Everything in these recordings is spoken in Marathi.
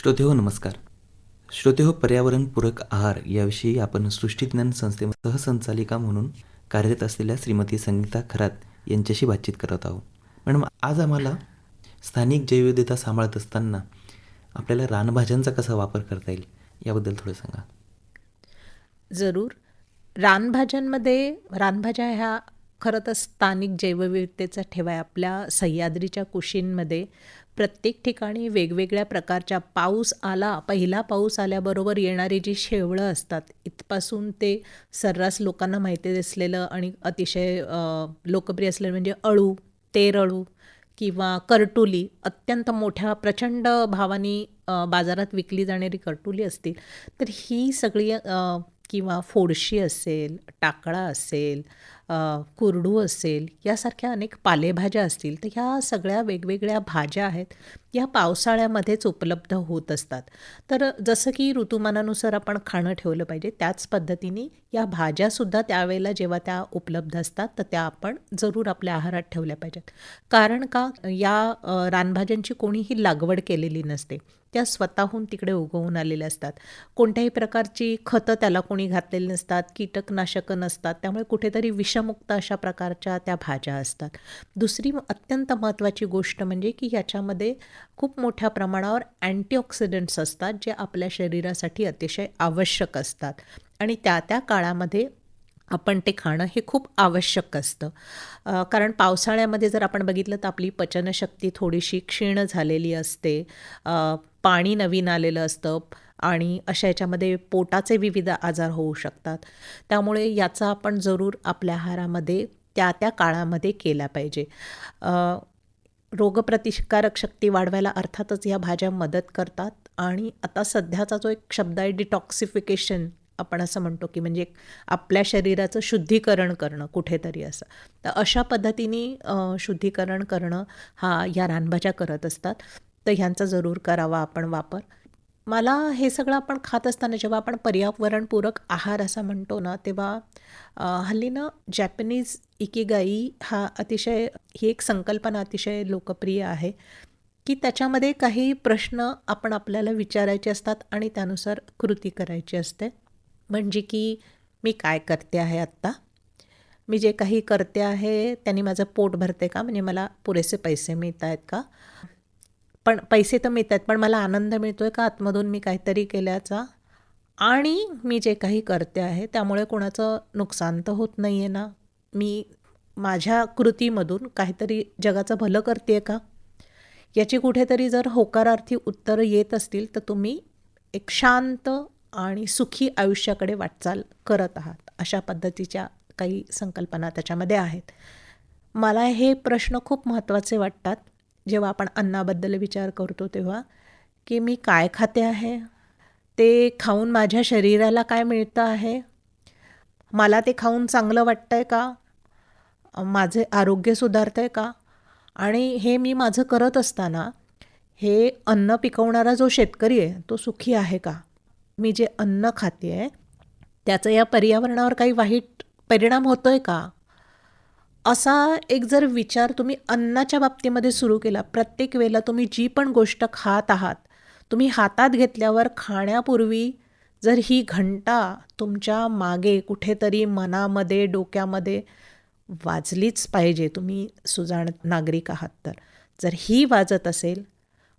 श्रोतेहो नमस्कार. श्रोतेहो, पर्यावरणपूरक आहार याविषयी आपण सृष्टीज्ञान संस्थेमध्ये सहसंचालिका म्हणून कार्यरत असलेल्या श्रीमती संगीता खरात यांच्याशी बातचीत करत आहोत. मॅडम, आज आम्हाला स्थानिक जैवविविधता सांभाळत असताना आपल्याला रानभाज्यांचा कसा वापर करता येईल याबद्दल थोडं सांगा. जरूर. रानभाज्या ह्या खरं तर स्थानिक जैवविविधतेचा ठेवा आहे. आपल्या सह्याद्रीच्या कुशींमध्ये प्रत्येक ठिकाणी वेगवेगळ्या प्रकारच्या पहिला पाऊस आल्याबरोबर येणारी जी शेवळं असतात, इथपासून ते सर्रास लोकांना माहिती असलेलं आणि अतिशय लोकप्रिय असलेलं म्हणजे अळू, तेरअळू किंवा करटुली, अत्यंत मोठ्या प्रचंड भावानी बाजारात विकली जाणारी करटुली असतील, तर ही सगळी किंवा फोडशी असेल, टाकळा असेल, कुरडू असेल, यासारख्या अनेक पालेभाज्या असतील, तर ह्या सगळ्या वेगवेगळ्या भाज्या आहेत, या पावसाळ्यामध्येच उपलब्ध होत असतात. तर जसं की ऋतुमानानुसार आपण खाणं ठेवलं पाहिजे, त्याच पद्धतीने या भाज्यासुद्धा त्यावेळेला जेव्हा त्या उपलब्ध असतात तर त्या आपण जरूर आपल्या आहारात ठेवल्या पाहिजेत. कारण का, या रानभाज्यांची कोणीही लागवड केलेली नसते. त्या स्वतःहून तिकडे उगवून आलेल्या असतात. कोणत्याही प्रकारची खतं त्याला कोणी घातलेली नसतात, कीटकनाशकं नसतात, त्यामुळे कुठेतरी विषमुक्त अशा प्रकारच्या त्या भाज्या असतात. दुसरी अत्यंत महत्त्वाची गोष्ट म्हणजे की याच्यामध्ये खूप मोठ्या प्रमाणावर अँटीऑक्सिडंट्स असतात, जे आपल्या शरीरासाठी अतिशय आवश्यक असतात आणि त्या काळामध्ये आपण ते खाणं हे खूप आवश्यक असतं. कारण पावसाळ्यामध्ये जर आपण बघितलं तर आपली पचनशक्ती थोडीशी क्षीण झालेली असते, पाणी नवीन आलेलं असतं आणि अशा याच्यामध्ये पोटाचे विविध आजार होऊ शकतात. त्यामुळे याचा आपण जरूर आपल्या आहारामध्ये त्या काळामध्ये केला पाहिजे. रोगप्रतिकारक शक्ती वाढवायला अर्थातच या भाज्या मदत करतात आणि आता सध्याचा जो एक शब्द आहे डिटॉक्सिफिकेशन, आपण असं म्हणतो की म्हणजे आपल्या शरीराचं शुद्धीकरण करणं कुठेतरी असं. तर अशा पद्धतीने शुद्धीकरण करणं हा या रानभाज्या करत असतात. तर ह्यांचा जरूर करावा आपण वापर. मला हे सगळं आपण खात असताना जेव्हा आपण पर्यावरणपूरक आहार असं म्हणतो ना, तेव्हा हल्ली ना जॅपनीज इकिगाई ही एक संकल्पना अतिशय लोकप्रिय आहे, की त्याच्यामध्ये काही प्रश्न आपल्याला विचारायचे असतात आणि त्यानुसार कृती करायची असते. म्हणजे की मी काय करते आहे आत्ता? मी जे काही करते आहे त्यांनी माझं पोट भरते का? म्हणजे मला पुरेसे पैसे मिळत आहेत का? पण पैसे तर मिळत आहेत, पण मला आनंद मिळतो आहे का आतमधून मी काहीतरी केल्याचा? आणि मी जे काही करते आहे त्यामुळे कोणाचं नुकसान तर होत नाही आहे ना? मी माझ्या कृतीमधून काहीतरी जगाचं भलं करते आहे का? याची कुठेतरी जर होकारार्थी उत्तरं येत असतील तर तुम्ही एक शांत आणि सुखी आयुष्याकडे वाटचाल करत आहात. अशा पद्धतीच्या काही संकल्पना त्याच्यामध्ये आहेत. मला हे प्रश्न खूप महत्त्वाचे वाटतात जेव्हा आपण अन्नाबद्दल विचार करतो तेव्हा, की मी काय खाते आहे? ते खाऊन माझ्या शरीराला काय मिळतं आहे? मला ते खाऊन चांगलं वाटतं आहे का? माझे आरोग्य सुधारतं आहे का? आणि हे मी माझं करत असताना हे अन्न पिकवणारा जो शेतकरी आहे तो सुखी आहे का? मी जे अन्न खाते आहे त्याचा या पर्यावरणावर काही वाईट परिणाम होतो आहे का? असा एक जर विचार तुम्ही अन्नाच्या बाबतीमध्ये सुरू केला, प्रत्येक वेळेला तुम्ही जी पण गोष्ट खात आहात, तुम्ही हातात घेतल्यावर खाण्यापूर्वी जर ही घंटा तुमच्या मागे कुठेतरी मनामध्ये, डोक्यामध्ये वाजलीच पाहिजे, तुम्ही सुजाण नागरिक आहात तर. जर ही वाजत असेल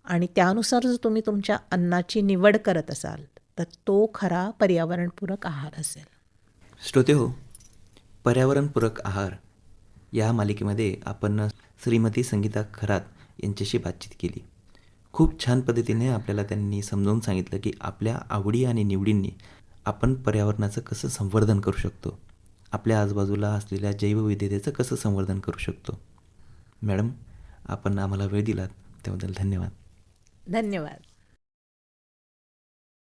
आणि त्यानुसार जर तुम्ही तुमच्या अन्नाची निवड करत असाल, तर तो खरा पर्यावरणपूरक आहार असेल. श्रोतेहो, पर्यावरणपूरक आहार या मालिकेमध्ये आपण श्रीमती संगीता खरात यांच्याशी बातचीत केली. खूप छान पद्धतीने आपल्याला त्यांनी समजावून सांगितलं की आपल्या आवडी आणि निवडींनी आपण पर्यावरणाचं कसं संवर्धन करू शकतो, आपल्या आजूबाजूला असलेल्या जैवविविधतेचं कसं संवर्धन करू शकतो. मॅडम, आपण आम्हाला वेळ दिलात त्याबद्दल धन्यवाद. धन्यवाद.